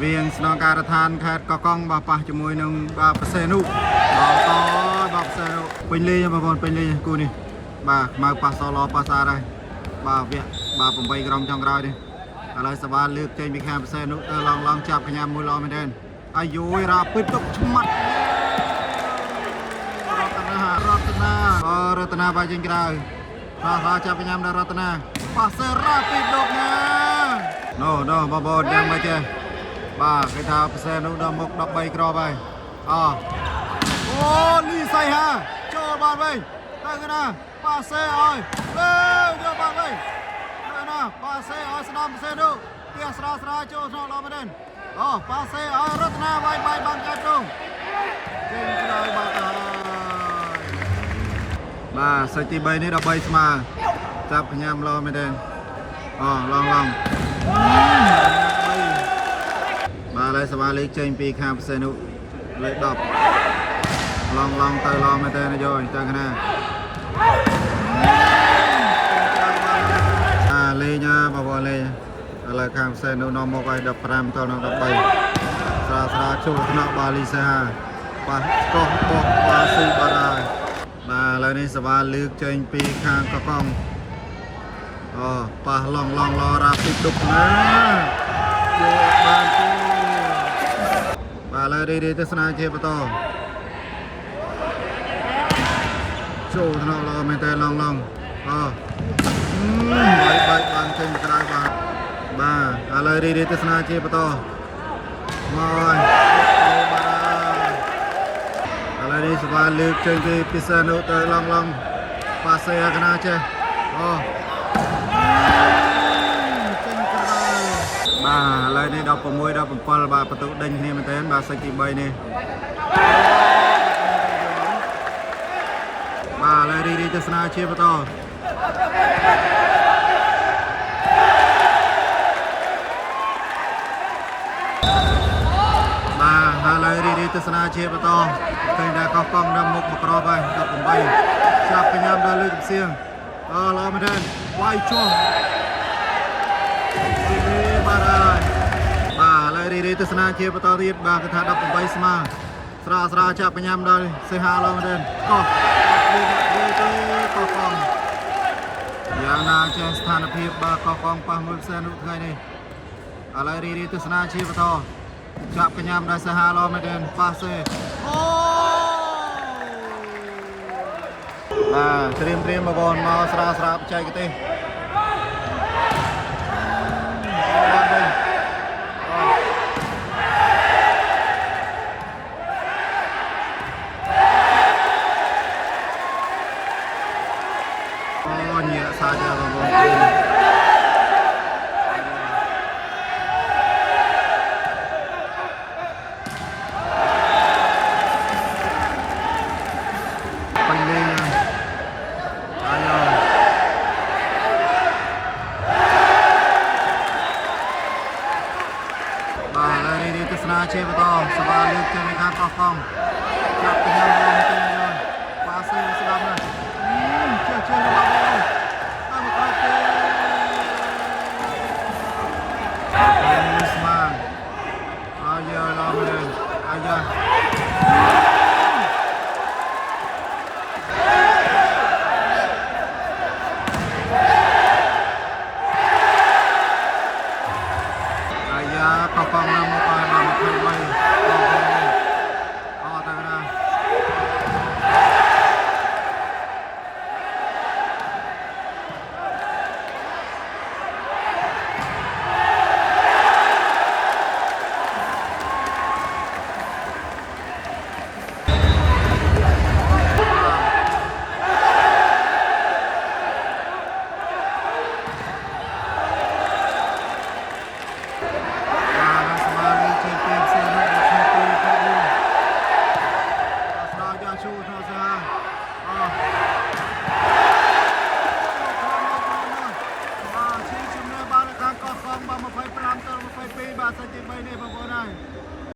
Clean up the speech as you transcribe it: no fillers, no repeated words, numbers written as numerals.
វាងស្នងការដ្ឋានខេត្តកកុងបាទប៉ះជាមួយនឹងបាទប្រសេនុបាទតបាទប្រសេនុពេញលេងបងប្អូនពេញលេងគូនេះបាទខ្មៅប៉ះសឡប៉ះសាដែរបាទវគ្គបាទ8ក្រុមចុងក្រោយនេះឥឡូវសវ៉ាលើកចេញពីខាងប្រសេនុទៅឡងចាប់កញ្ញាមួយល្អមែនទេអាយយរ៉ាពិតទុកឆ្មាត់រតនាបាយចេញក្រៅចាប់កញ្ញាដល់រតនាប៉ះសេរ៉ាពីដុកណាណូបងប្អូនយ៉ាងម៉េចទេបាទគេថាប្រសេនុដល់មុខ13គ្រាប់ហើយអូលីសៃហាចូលបានវិញទៅកណាប៉ាសេឲ្យយកបានវិញទៅណាប៉ាសេឲ្យស្ដាំប្រសេនុគេស្រាចូលក្នុងឡមែនអូប៉ាសេឲ្យរតនាវាយបាយបានកាត់នោះចេញក្រោយបាទបាទសេចទី3នេះ13ស្មើចាប់កញ្ញាឡមែនទេអូឡងបាទហើយសវ៉ាលេខចេញពីខាងប្រសេនុលេខ10ឡងទៅឡមែនទេណាយទៅកណាលេងបងប្អូនលេងឥឡូវខាងប្រសេនុនាំមកឲ្យ15តដល់13ស្រាចូលថ្នាក់បាលីសាប៉ះកោះបោះបាស៊ីបារាបាទឥឡូវនេះសវ៉ាលើកចេញពីខាងកកុងអូប៉ះឡងឡរ៉ាពីទុកណាយកបានទេបាទឥឡូវរីទស្សនាជាបន្តចូលថ្នាក់ឡមែនតែឡងអូបាយបានចេញក្រៅបាទឥឡូវរីទស្សនាជាបន្តមកហើយឥឡូវនេះសវ៉ាលើកចេញពីពិសានុទៅឡងប៉ាសេកណាចេះអូចេញក្រៅបាទឥឡូវនេះ16 17បាទបន្ទុកដេញគ្នាមែនទែនបាទសេចទី3នេះបាទឥឡូវរីទស្សនាជាបន្តបាទឥឡូវរីទស្សនាជាបន្តឃើញថាកោះកុងដល់មុខមកក្របហើយ18ចាប់កញ្ញាដល់លើកសៀងល្អមែនទេវាយចុះបាទឥឡូវរីទស្សនាជាបន្តទៀតបាទគេថា18ស្មើស្រាចាប់កញ្ញាដល់សេហាល្អមែនទេកោះកោះកុងយ៉ាងណាចេះស្ថានភាពបាទកោះកុងប៉ះមួយផ្សេងនោះថ្ងៃនេះឥឡូវរីទស្សនាជាបន្តចាប់កញ្ញាដល់សេហាល្អមែនទេប៉ះសេអូបាទត្រៀមបងប្អូនមកស្រាបច្ចេកទេសញាក់សាច់បងប្អូនទស្សនាជាបន្តសវ៉ាលើកចេញពីខាងកោះកុងចាប់កញ្ញាឡើងទៅប៉ាសេស្ដាប់ណាចេះរបស់បងតាមក្រោយទេស្មានអាយ៉ាឡងអាយ៉ា